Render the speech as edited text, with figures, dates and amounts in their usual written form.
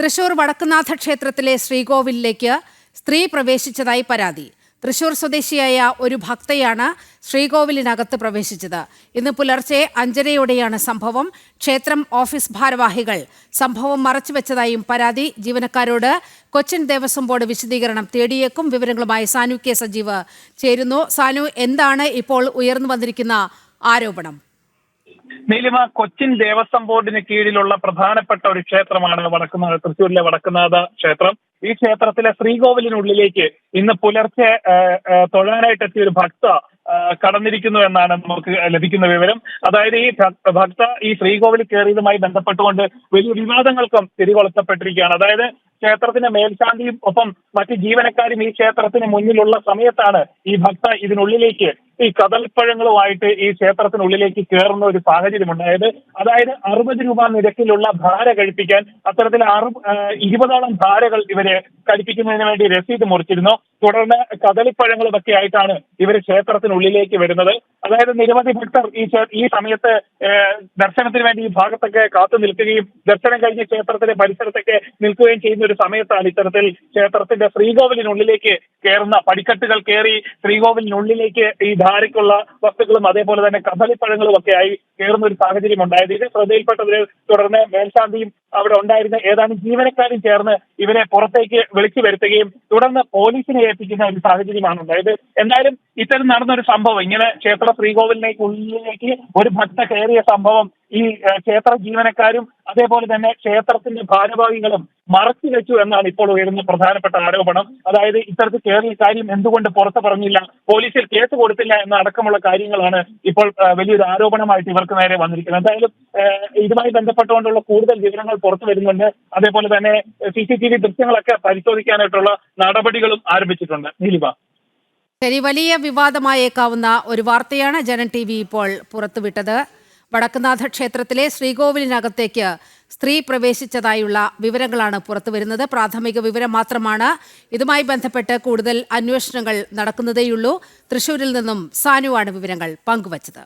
തൃശൂർ വടക്കുന്നാഥ ക്ഷേത്രത്തിലെ ശ്രീകോവിലിലേക്ക് സ്ത്രീ പ്രവേശിച്ചതായി പരാതി. തൃശൂർ സ്വദേശിയായ ഒരു ഭക്തയാണ് ശ്രീകോവിലിനകത്ത് പ്രവേശിച്ചത്. ഇന്ന് പുലർച്ചെ 5:30യോടെയാണ് സംഭവം. ക്ഷേത്രം ഓഫീസ് ഭാരവാഹികൾ സംഭവം മറച്ചുവെച്ചതായും പരാതി. ജീവനക്കാരോട് കൊച്ചിൻ ദേവസ്വം ബോർഡ് വിശദീകരണം തേടിയേക്കും. വിവരങ്ങളുമായി സാനു കെ സജീവ് ചേരുന്നു. സാനു, എന്താണ് ഇപ്പോൾ ഉയർന്നു വന്നിരിക്കുന്ന ആരോപണം? നീലിമ, കൊച്ചിൻ ദേവസ്വം ബോർഡിന് കീഴിലുള്ള പ്രധാനപ്പെട്ട ഒരു ക്ഷേത്രമാണ് തൃശ്ശൂരിലെ വടക്കുന്നാഥ ക്ഷേത്രം. ഈ ക്ഷേത്രത്തിലെ ശ്രീകോവിലിനുള്ളിലേക്ക് ഇന്ന് പുലർച്ചെ തൊഴാനായിട്ടെത്തിയ ഒരു ഭക്ത കടന്നിരിക്കുന്നു എന്നാണ് നമുക്ക് ലഭിക്കുന്ന വിവരം. അതായത് ഈ ഭക്ത ഈ ശ്രീകോവിലിൽ കയറിയതുമായി ബന്ധപ്പെട്ടുകൊണ്ട് വലിയ വിവാദങ്ങൾക്കും തിരികൊളുത്തപ്പെട്ടിരിക്കുകയാണ്. അതായത് ക്ഷേത്രത്തിന്റെ മേൽശാന്തിയും ഒപ്പം മറ്റ് ജീവനക്കാരും ഈ ക്ഷേത്രത്തിന് മുന്നിലുള്ള സമയത്താണ് ഈ ഭക്ത ഇതിനുള്ളിലേക്ക് ഈ കദളിപ്പഴങ്ങളുമായിട്ട് ഈ ക്ഷേത്രത്തിനുള്ളിലേക്ക് കയറുന്ന ഒരു സാഹചര്യം ഉണ്ടായത്. അതായത് 60 രൂപ നിരക്കിലുള്ള ധാര കഴിപ്പിക്കാൻ അത്തരത്തിൽ 20ഓളം ധാരകൾ ഇവരെ കഴിപ്പിക്കുന്നതിന് വേണ്ടി രസീത് മുറിച്ചിരുന്നു. തുടർന്ന് കദളിപ്പഴങ്ങളുമൊക്കെ ആയിട്ടാണ് ഇവർ ക്ഷേത്രത്തിനുള്ളിലേക്ക് വരുന്നത്. അതായത് നിരവധി ഭക്തർ ഈ സമയത്ത് ദർശനത്തിന് വേണ്ടി ഈ ഭാഗത്തൊക്കെ കാത്തു നിൽക്കുകയും ദർശനം കഴിഞ്ഞ് ക്ഷേത്രത്തിന്റെ പരിസരത്തൊക്കെ നിൽക്കുകയും ചെയ്യുന്ന ഒരു സമയത്താണ് ഇത്തരത്തിൽ ക്ഷേത്രത്തിന്റെ ശ്രീകോവിലിനുള്ളിലേക്ക് കയറുന്ന പടിക്കെട്ടുകൾ കയറി ശ്രീകോവിലിനുള്ളിലേക്ക് ഈ ധാരയ്ക്കുള്ള വസ്തുക്കളും അതേപോലെ തന്നെ കദളിപ്പഴങ്ങളും ഒക്കെ ആയി കയറുന്ന ഒരു സാഹചര്യം ഉണ്ടായത്. ഇത് ശ്രദ്ധയിൽപ്പെട്ടതിനെ തുടർന്ന് മേൽശാന്തിയും അവിടെ ഉണ്ടായിരുന്ന ഏതാനും ജീവനക്കാരും ചേർന്ന് ഇവരെ പുറത്തേക്ക് വിളിച്ചു വരുത്തുകയും തുടർന്ന് പോലീസിനെ ഏൽപ്പിക്കുന്ന ഒരു സാഹചര്യമാണ് ഉണ്ടായത്. എന്തായാലും ഇത്തരം നടന്നൊരു സംഭവം, ഇങ്ങനെ ക്ഷേത്ര ശ്രീകോവിലിനുള്ളിലേക്ക് ഒരു ഭക്ത കയറിയ സംഭവം ഈ ക്ഷേത്ര ജീവനക്കാരും അതേപോലെ തന്നെ ക്ഷേത്രത്തിന്റെ ഭാരവാഹികളും മറച്ചു വെച്ചു എന്നാണ് ഇപ്പോൾ ഉയരുന്ന പ്രധാനപ്പെട്ട ആരോപണം. അതായത് ഇത്തരത്തിൽ കയറിയ കാര്യം എന്തുകൊണ്ട് പുറത്ത് പറഞ്ഞില്ല, പോലീസിൽ കേസ് കൊടുത്തില്ല എന്ന അടക്കമുള്ള കാര്യങ്ങളാണ് ഇപ്പോൾ വലിയൊരു ആരോപണമായിട്ട് ഇവർക്ക് നേരെ വന്നിരിക്കുന്നത്. എന്തായാലും ഇതുമായി ബന്ധപ്പെട്ടുകൊണ്ടുള്ള കൂടുതൽ വിവരങ്ങൾ പുറത്തു വരുന്നുണ്ട്. അതേപോലെ തന്നെ CCTV ദൃശ്യങ്ങളൊക്കെ പരിശോധിക്കാനായിട്ടുള്ള നടപടികളും ആരംഭിച്ചിട്ടുണ്ട്. നീലിമ, ശരി, വലിയ വിവാദമായേക്കാവുന്ന ഒരു വാർത്തയാണ് ജനം TV ഇപ്പോൾ പുറത്തുവിട്ടത്. വടക്കുന്നാഥ ക്ഷേത്രത്തിലെ ശ്രീകോവിലിനകത്തേക്ക് സ്ത്രീ പ്രവേശിച്ചതായുള്ള വിവരങ്ങളാണ് പുറത്തുവരുന്നത്. പ്രാഥമിക വിവരം മാത്രമാണ്. ഇതുമായി ബന്ധപ്പെട്ട് കൂടുതൽ അന്വേഷണങ്ങൾ നടക്കുന്നതേയുള്ളൂ. തൃശൂരിൽ നിന്നും സാനുവാണ് വിവരങ്ങൾ പങ്കുവച്ചത്.